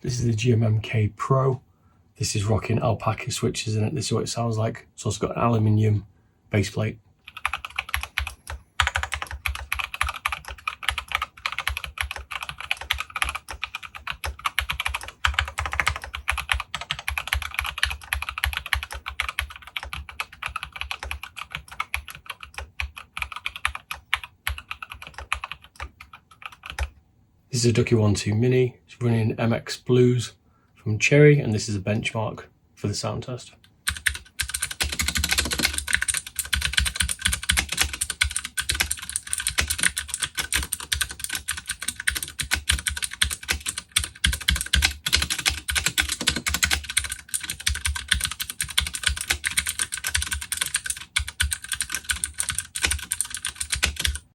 This is the GMMK Pro. This is rocking Alpaca switches in it. This is what it sounds like. It's also got an aluminium base plate. This is a Ducky 1.2 Mini. It's running MX Blues from Cherry, and this is a benchmark for the sound test.